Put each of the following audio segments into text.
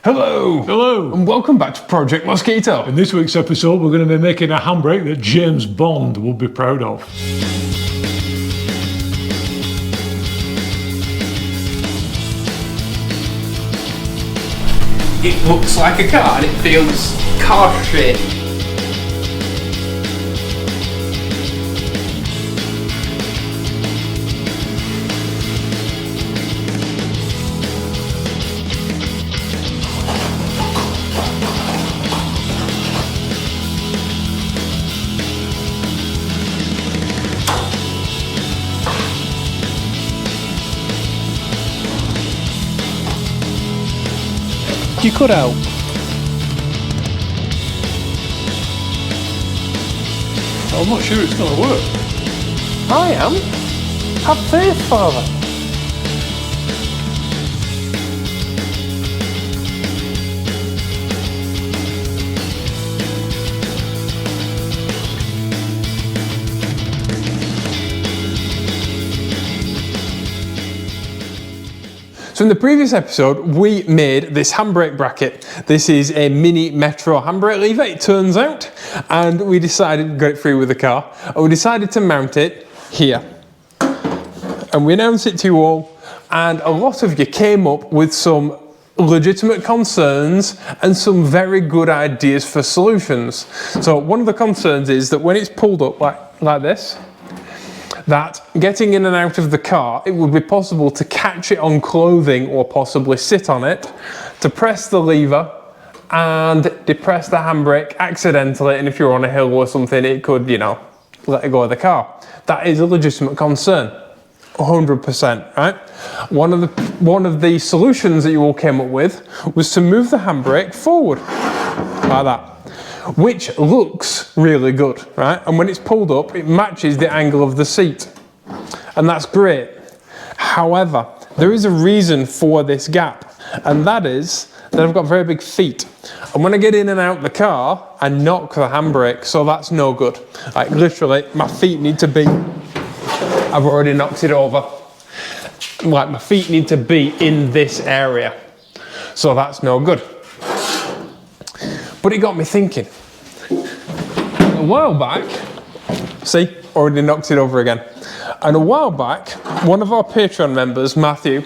Hello! Hello! And welcome back to Project Mosquito. In this week's episode, we're going to be making a handbrake that James Bond will be proud of. It looks like a car and it feels car-shaped. You cut out. I'm not sure it's going to work. I am. Have faith, Father. So in the previous episode, we made this handbrake bracket. This is a mini Metro handbrake lever, it turns out, and we decided, got it free with the car, and we decided to mount it here. And we announced it to you all, and a lot of you came up with some legitimate concerns and some very good ideas for solutions. So one of the concerns is that when it's pulled up like this, that getting in and out of the car, it would be possible to catch it on clothing or possibly sit on it, to press the lever and depress the handbrake accidentally, and if you're on a hill or something, it could, you know, let it go of the car. That is a legitimate concern, 100%, right? One of the solutions that you all came up with was to move the handbrake forward, like that. Which looks really good, right? And when it's pulled up, it matches the angle of the seat. And that's great. However, there is a reason for this gap, and that is that I've got very big feet. And when I get in and out the car, I knock the handbrake, so that's no good. Like literally, my feet need to be, I've already knocked it over. Like my feet need to be in this area. So that's no good. But it got me thinking. A while back, see, already knocked it over again. And a while back, one of our Patreon members, Matthew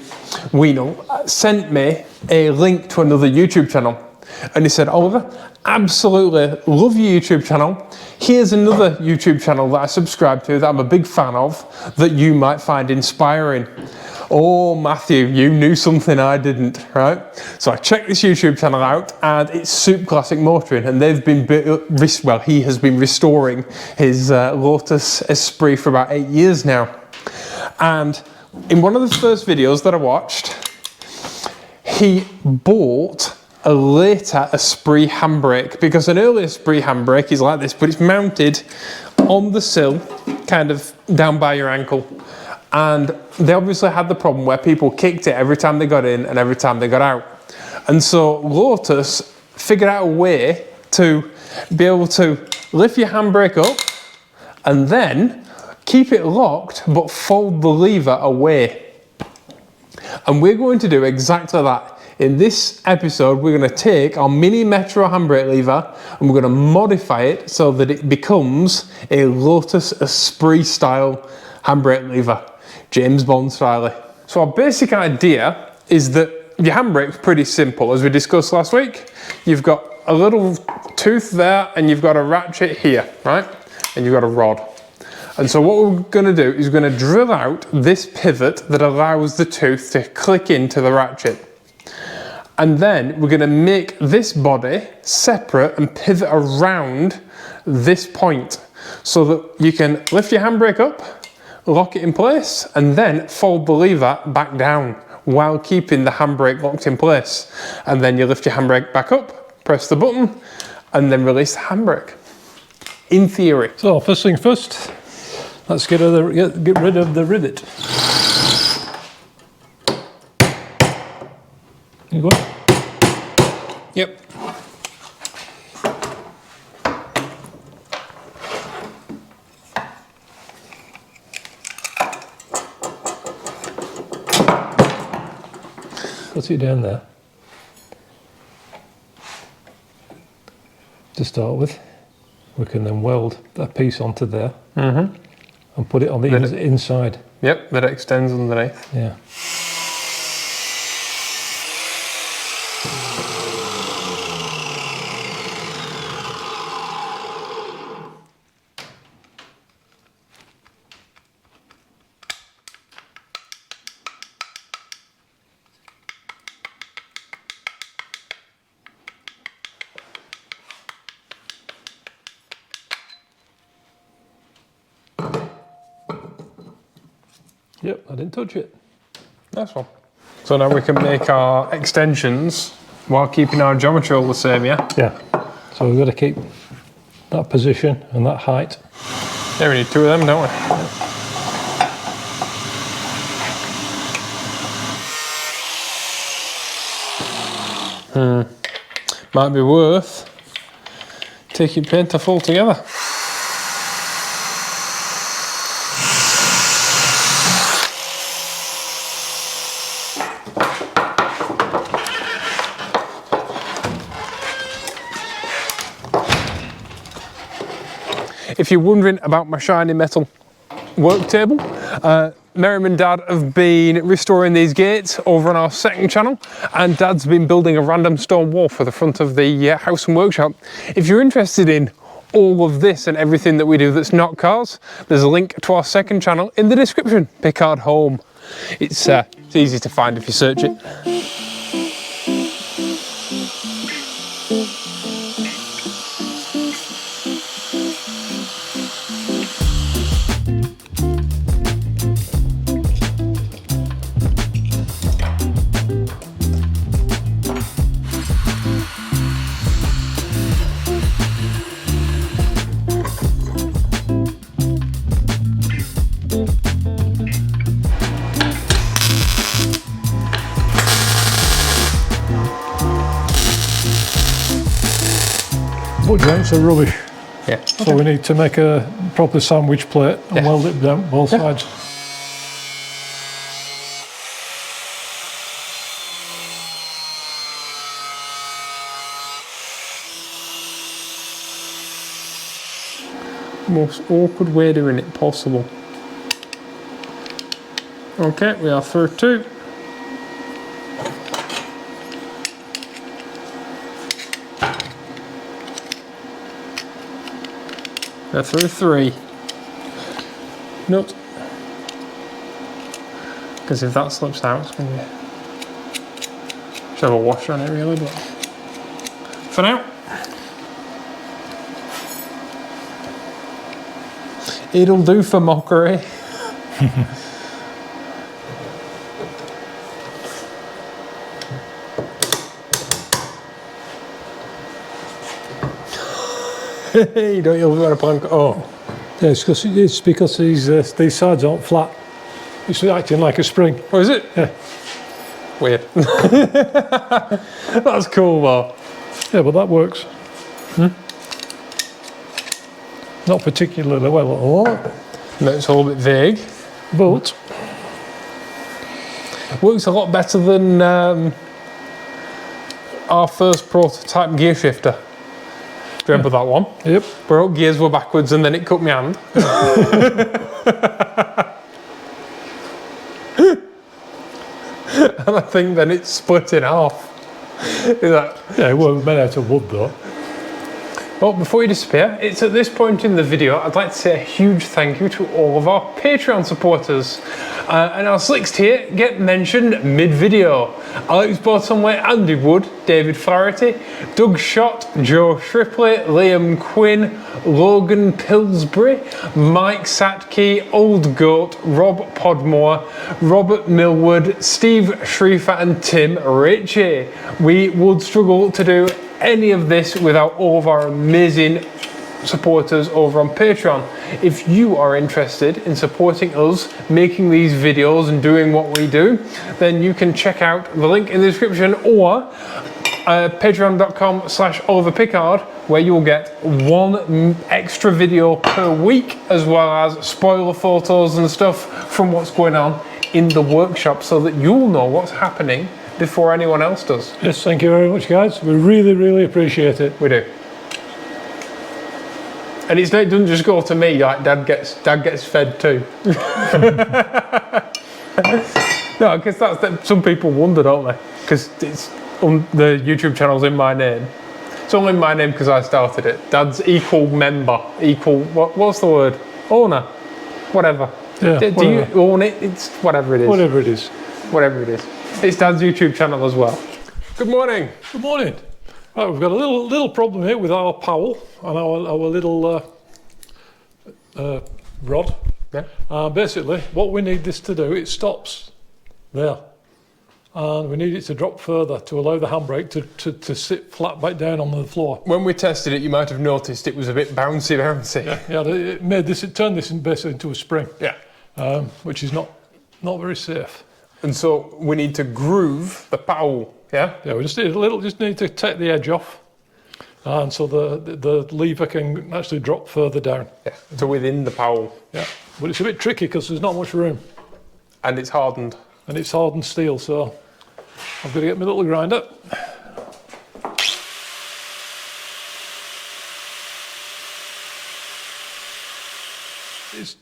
Weenel, sent me a link to another YouTube channel. And he said, Oliver, absolutely love your YouTube channel. Here's another YouTube channel that I subscribe to that I'm a big fan of that you might find inspiring. Oh, Matthew, you knew something I didn't, right? So I checked this YouTube channel out, and it's Soup Classic Motoring, and they've been, well, he has been restoring his Lotus Esprit for about 8 years now. And in one of the first videos that I watched, he bought a later Esprit handbrake, because an early Esprit handbrake is like this, but it's mounted on the sill, kind of down by your ankle. And they obviously had the problem where people kicked it every time they got in and every time they got out. And so Lotus figured out a way to be able to lift your handbrake up and then keep it locked but fold the lever away. And we're going to do exactly that. In this episode, we're going to take our mini Metro handbrake lever and we're going to modify it so that it becomes a Lotus Esprit style handbrake lever. James Bond style. So our basic idea is that your handbrake's pretty simple. As we discussed last week, you've got a little tooth there and you've got a ratchet here, right? And you've got a rod. And so what we're going to do is we're going to drill out this pivot that allows the tooth to click into the ratchet. And then we're going to make this body separate and pivot around this point so that you can lift your handbrake up, lock it in place, and then fold the lever back down while keeping the handbrake locked in place. And then you lift your handbrake back up, press the button, and then release the handbrake. In theory. So first thing first, let's get rid of the rivet. You go. Yep. What's it down there? to start with. We can then weld that piece onto there and put it on the inside. Yep, that extends underneath. Yeah. Yep, I didn't touch it. Nice one. So now we can make our extensions while keeping our geometry all the same, yeah? Yeah. So we've got to keep that position and that height. Yeah, we need two of them, don't we? Might be worth taking paint off altogether. If you're wondering about my shiny metal work table, Merrim and Dad have been restoring these gates over on our second channel, and Dad's been building a random stone wall for the front of the house and workshop. If you're interested in all of this and everything that we do that's not cars, there's a link to our second channel in the description, Pickard Home. It's easy to find if you search it. Butt joints are rubbish. Yeah. So we need to make a proper sandwich plate and weld it down both sides. Most awkward way of doing it possible. Okay, we are through two. We're through three. Note. Because if that slips out, it's going to be... Should have a washer on it really, but... For now. It'll do for mockery. Hey, don't you want to plank? Oh, Yeah, it's because these sides aren't flat. It's acting like a spring. oh, is it? Yeah. Weird. That's cool, though. Yeah, but that works. Not particularly well at all, No, it's all a bit vague. but Works a lot better than our first prototype gear shifter. Do you remember that one? yep. Where all gears were backwards and then it cut my hand. And I think then it split in half. Is that... Yeah, well, made out of wood though. Well, before you disappear, it's at this point in the video I'd like to say a huge thank you to all of our Patreon supporters. And our slicks here get mentioned mid-video. Alex Bottomley, Andy Wood, David Flaherty, Doug Schott, Joe Shripley, Liam Quinn, Logan Pillsbury, Mike Satke, Old Goat, Rob Podmore, Robert Millward, Steve Shriefer and Tim Ritchie. We would struggle to do any of this without all of our amazing supporters over on Patreon. If you are interested in supporting us making these videos and doing what we do, then you can check out the link in the description or patreon.com/oliverpickard, where you will get one extra video per week, as well as spoiler photos and stuff from what's going on in the workshop, so that you'll know what's happening before anyone else does. Yes, thank you very much, guys. We really, really appreciate it. We do. And it doesn't just go to me, like Dad gets fed too. No, because that, some people wonder, don't they? Because it's on the YouTube channel's in my name. It's only in my name because I started it. Dad's equal member, equal, what's the word? Owner, whatever. Yeah, Do you own it? It's whatever it is. Whatever it is. Whatever it is. It's Dad's YouTube channel as well. Good morning. Good morning. Right, we've got a little problem here with our Powell and our little rod. Yeah. Basically, what we need this to do, it stops there. And we need it to drop further to allow the handbrake to sit flat back down on the floor. When we tested it, you might have noticed it was a bit bouncy. Yeah, it turned this basically into a spring. Yeah. Which is not very safe. And so we need to groove the Powell, yeah? Yeah, we just need to take the edge off, and so the lever can actually drop further down. Yeah, to within the Powell. Yeah, but it's a bit tricky because there's not much room. And it's hardened. And it's hardened steel, so I've got to get my little grinder.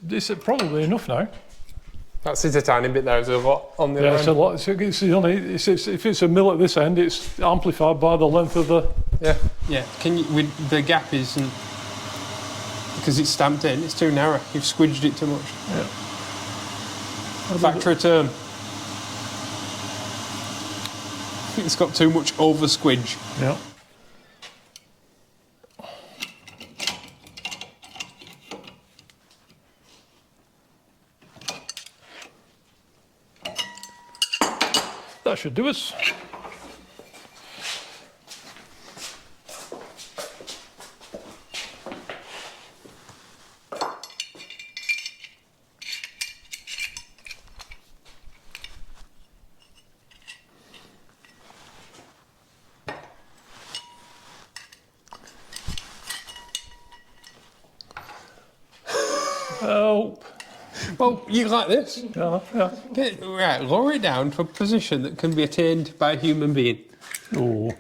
It's probably enough now. That's it a tiny bit there, there's a lot on the other Yeah, it's a end. lot. If it's a mill at this end, it's amplified by the length of the... Yeah. Yeah, the gap isn't, because it's stamped in, it's too narrow. You've squidged it too much. Yeah. Factory term. It's got too much over squidge. Yeah. That should do us. Help. Well, you like this? Yeah, yeah. Right, lower it down to a position that can be attained by a human being. Oh.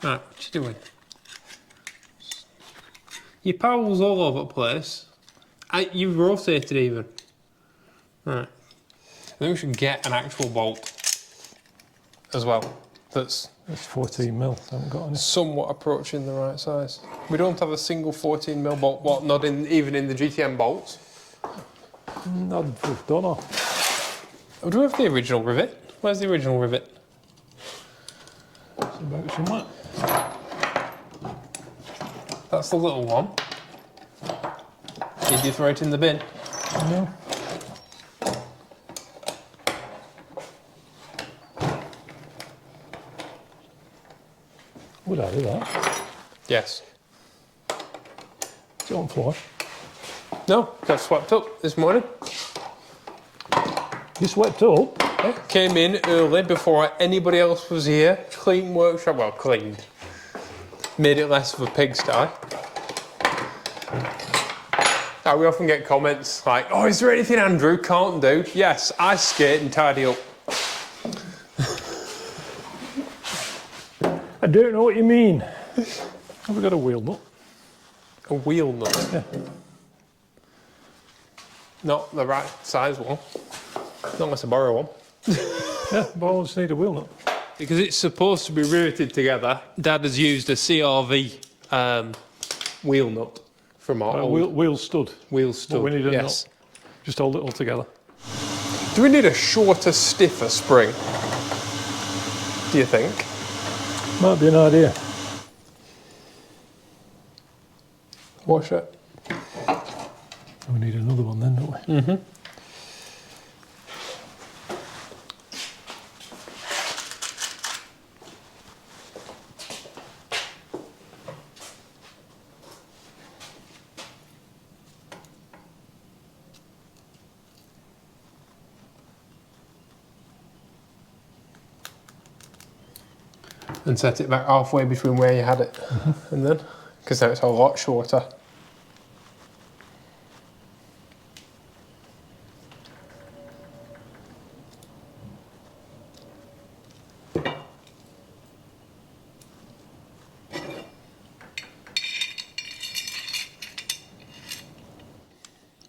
Right, what you doing? Your Powell's all over the place. You've rotated even. Right. I think we should get an actual bolt as well. That's It's 14 mil. I haven't got any. somewhat approaching the right size. We don't have a single 14mm bolt. What? Not even in the GTM bolts. I don't know. Do we have the original rivet? Where's the original rivet? It's about somewhere. That's the little one. Did you throw it in the bin? No. Would I do that? Yes. Is it on floor? No, got swept up this morning. You swept up? Yeah, came in early before anybody else was here. Clean workshop, well, cleaned. Made it less of a pigsty. Now, we often get comments like, oh, is there anything Andrew can't do? Yes, I skate and tidy up. I don't know what you mean. Have we got a wheel nut? A wheel nut. Yeah. Not the right size one. Not unless I borrow one. Yeah, but I just need a wheel nut. Because it's supposed to be riveted together, Dad has used a CRV wheel nut from our old Wheel stud. wheel stud. But we need a yes. nut. Just hold it all together. Do we need a shorter, stiffer spring? Do you think? Might be an idea. Wash it. We need another one then, don't we? Mm-hmm. And set it back halfway between where you had it and then, because now it's a lot shorter.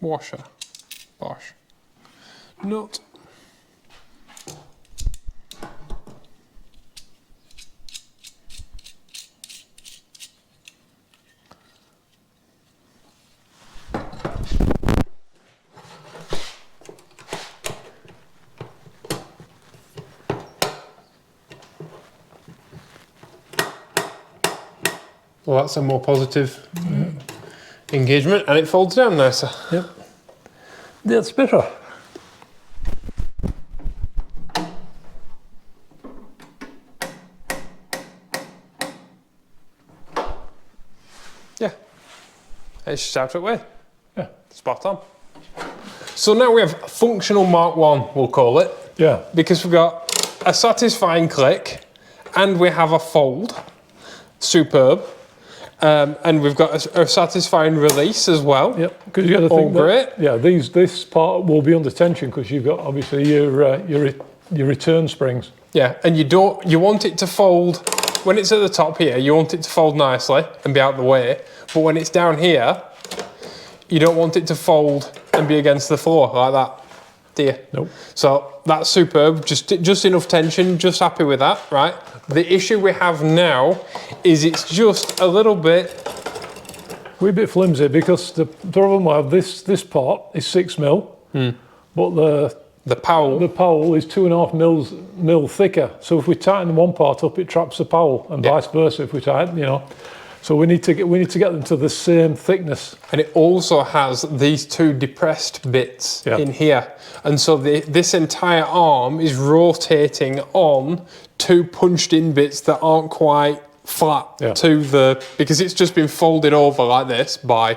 washer. Bosh. Nut. Well, that's a more positive engagement, and it folds down nicer. Yep. That's better. Yeah. It's just out of the way. Yeah. Spot on. So now we have functional Mark 1, we'll call it. Yeah. Because we've got a satisfying click, and we have a fold. Superb. And we've got a satisfying release as well. Yep. Because you got to think great. Yeah. This part will be under tension because you've got obviously your return springs. Yeah, and you want it to fold when it's at the top here. You want it to fold nicely and be out of the way. But when it's down here, you don't want it to fold and be against the floor like that, do you? Nope. So that's superb. Just enough tension. Just happy with that, right? The issue we have now is it's just a little bit. We're a bit flimsy because the problem I have this part is 6 mil, but the powel is 2.5 mil thicker. So if we tighten one part up, it traps the powel, and vice versa if we tighten, you know. So we need to get them to the same thickness. And it also has these two depressed bits in here. And so this entire arm is rotating on two punched in bits that aren't quite flat because it's just been folded over like this by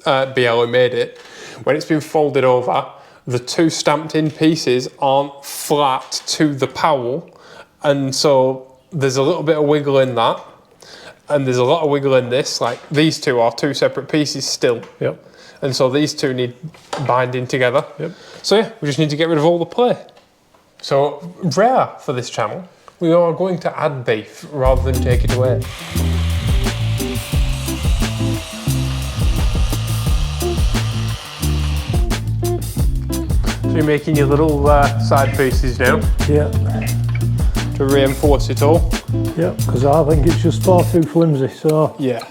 BL who made it. When it's been folded over, the two stamped in pieces aren't flat to the powel. And so there's a little bit of wiggle in that. And there's a lot of wiggle in this, like these two are two separate pieces still. Yep. And so these two need binding together. Yep. So yeah, we just need to get rid of all the play. So rare for this channel, we are going to add beef rather than take it away. So you're making your little side pieces now Yeah. to reinforce it all. Yeah, because I think it's just far too flimsy, so. Yeah.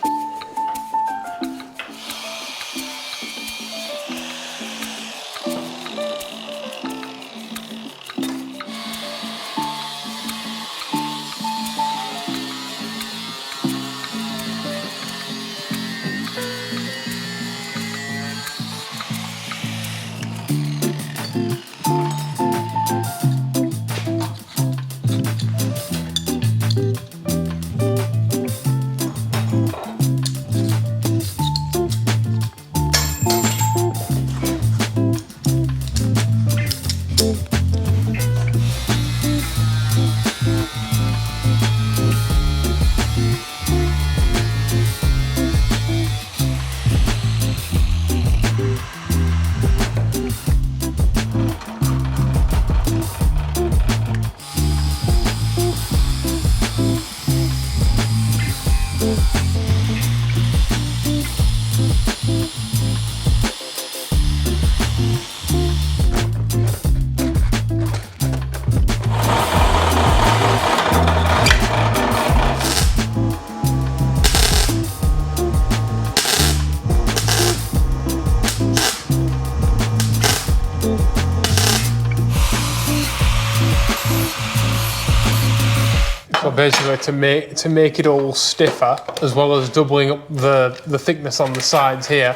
So basically to make it all stiffer, as well as doubling up the thickness on the sides here,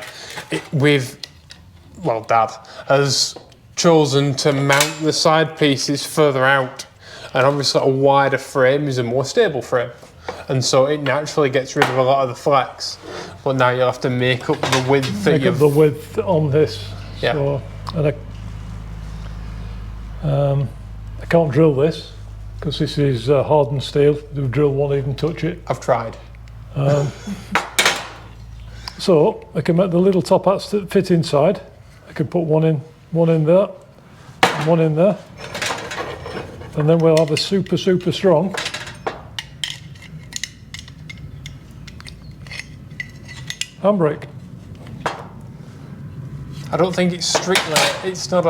Dad has chosen to mount the side pieces further out, and obviously a wider frame is a more stable frame, and so it naturally gets rid of a lot of the flex. But now you'll have to make up the width. Make up the width on this. Yeah. So, and I can't drill this because this is hardened steel. The drill won't even touch it. I've tried. So I can make the little top hats that fit inside. I can put one in there, and one in there, and then we'll have a super strong handbrake. I don't think it's strictly. It's not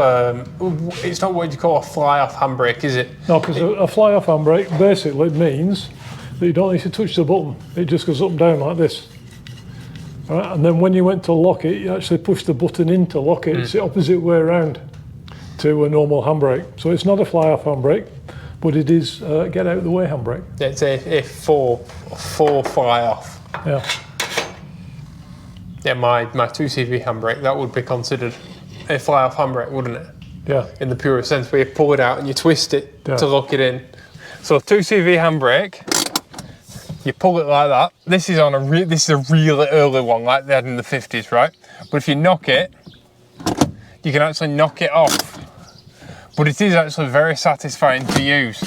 what you call a fly-off handbrake, is it? No, because a fly-off handbrake basically means that you don't need to touch the button. It just goes up and down like this. Right? And then when you went to lock it, you actually push the button in to lock it. It's the opposite way around to a normal handbrake. So it's not a fly-off handbrake, but it is a get-out-of-the-way handbrake. It's a full fly-off. Yeah. Yeah, my 2CV handbrake, that would be considered a fly-off handbrake, wouldn't it? Yeah. In the purest sense, where you pull it out and you twist it to lock it in. So 2CV handbrake, you pull it like that. This is a really early one, like they had in the 50s, right? But if you knock it, you can actually knock it off. But it is actually very satisfying to use.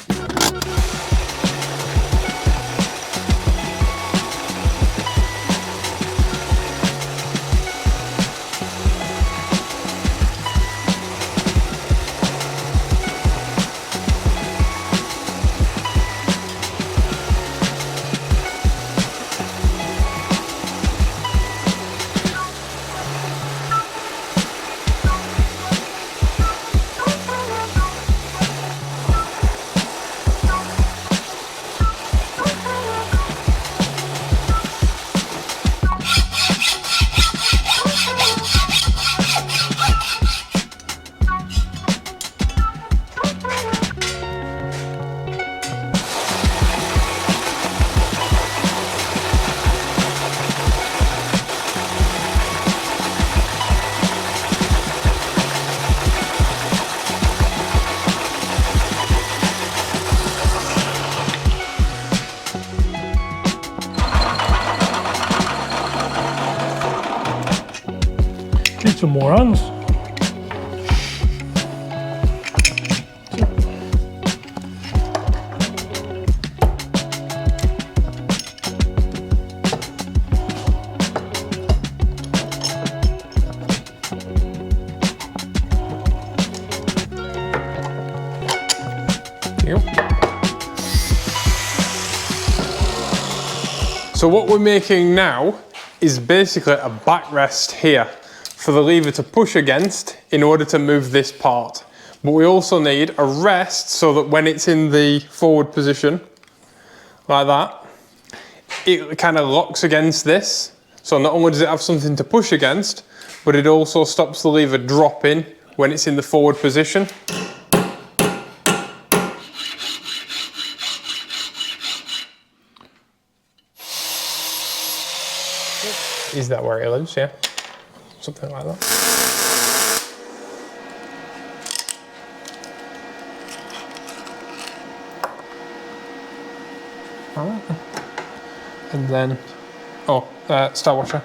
Need some more hands. So what we're making now is basically a backrest here for the lever to push against in order to move this part. But we also need a rest so that when it's in the forward position, like that, it kind of locks against this. So not only does it have something to push against, but it also stops the lever dropping when it's in the forward position. Is that where it lives? Yeah. Something like that. Alright. And then, star washer.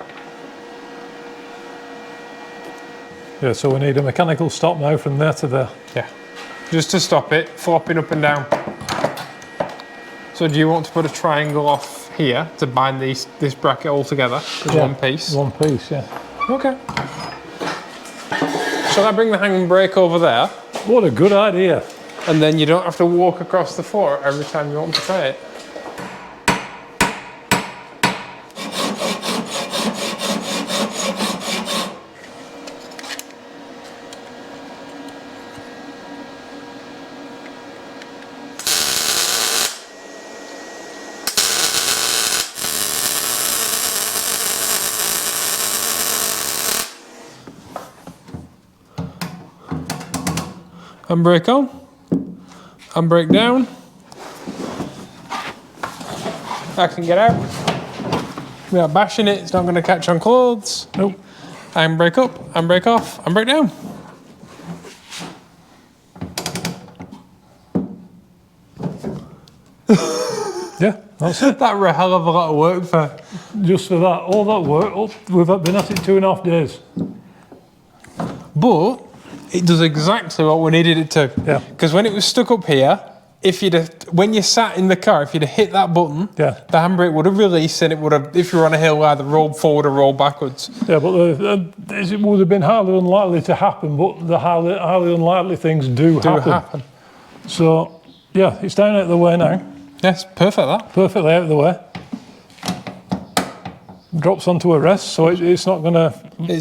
Yeah, so we need a mechanical stop now from there to there. Yeah. Just to stop it flopping up and down. So do you want to put a triangle off here to bind this bracket all together as one piece? One piece, yeah. Okay. Shall I bring the handbrake over there? What a good idea. And then you don't have to walk across the floor every time you want to try it. Handbrake on, handbrake down. I can get out. Without bashing it, it's not going to catch on clothes. Nope. Handbrake up, handbrake off, handbrake down. Yeah, that's it. That were a hell of a lot of work for. Just for that, all that work, we've been at it 2.5 days. But it does exactly what we needed it to. Yeah. Because when it was stuck up here, when you sat in the car, if you'd have hit that button, Yeah. the handbrake would have released and it would have, if you were on a hill, either rolled forward or rolled backwards. Yeah, but it would have been highly unlikely to happen, but the highly unlikely things do happen. So, yeah, it's down out of the way now. Yes, perfect that. Perfectly out of the way. drops onto a rest, so it's not going to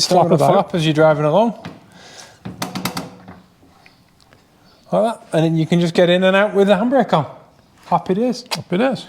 flap as you're driving along. Like that. And then you can just get in and out with the handbrake on. Happy days. Happy days.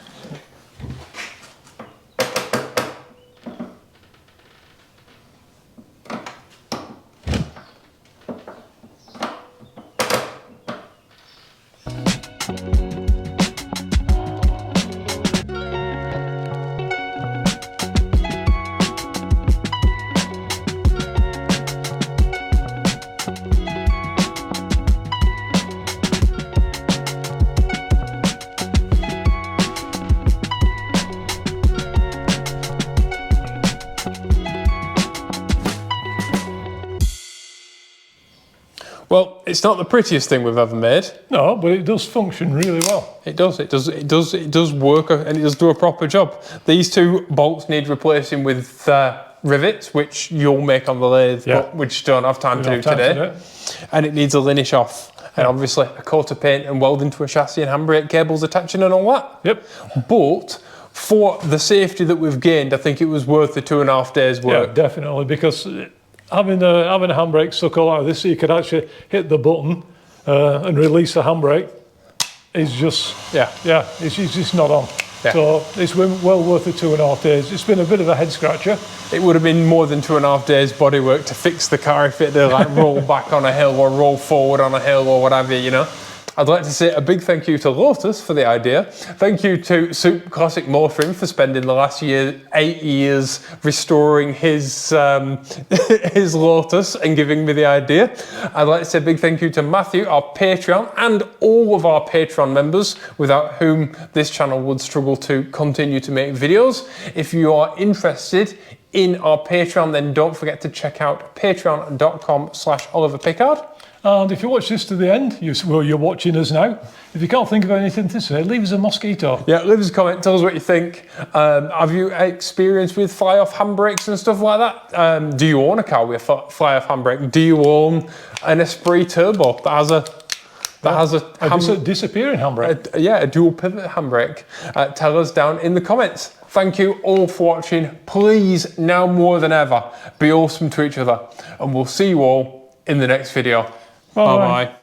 Well, it's not the prettiest thing we've ever made. No, but it does function really well. It does work, and it does do a proper job. These two bolts need replacing with rivets, which you'll make on the lathe, but we just don't have time to do today. And it needs a linish off, and obviously a coat of paint and welding to a chassis and handbrake cables attaching and all that. Yep. But for the safety that we've gained, I think it was worth the 2.5 days work. Yeah, definitely, because having a handbrake sucker like this, so you could actually hit the button and release the handbrake, is just it's just not on. Yeah. So it's been well worth the 2.5 days. It's been a bit of a head scratcher. It would have been more than 2.5 days bodywork to fix the car if it had like roll back on a hill or roll forward on a hill or whatever, you know. I'd like to say a big thank you to Lotus for the idea. Thank you to Soup Classic Motoring for spending the last 8 years restoring his his Lotus and giving me the idea. I'd like to say a big thank you to Matthew, our Patreon, and all of our Patreon members, without whom this channel would struggle to continue to make videos. If you are interested in our Patreon, then don't forget to check out patreon.com/oliverpickard. And if you watch this to the end, you're watching us now. If you can't think of anything to say, leave us a Mosquito. Yeah, leave us a comment, tell us what you think. Have you experience with fly-off handbrakes and stuff like that? Do you own a car with a fly-off handbrake? Do you own an Esprit Turbo that has a disappearing handbrake? A dual pivot handbrake? Tell us down in the comments. Thank you all for watching. Please, now more than ever, be awesome to each other. And we'll see you all in the next video. Bye-bye.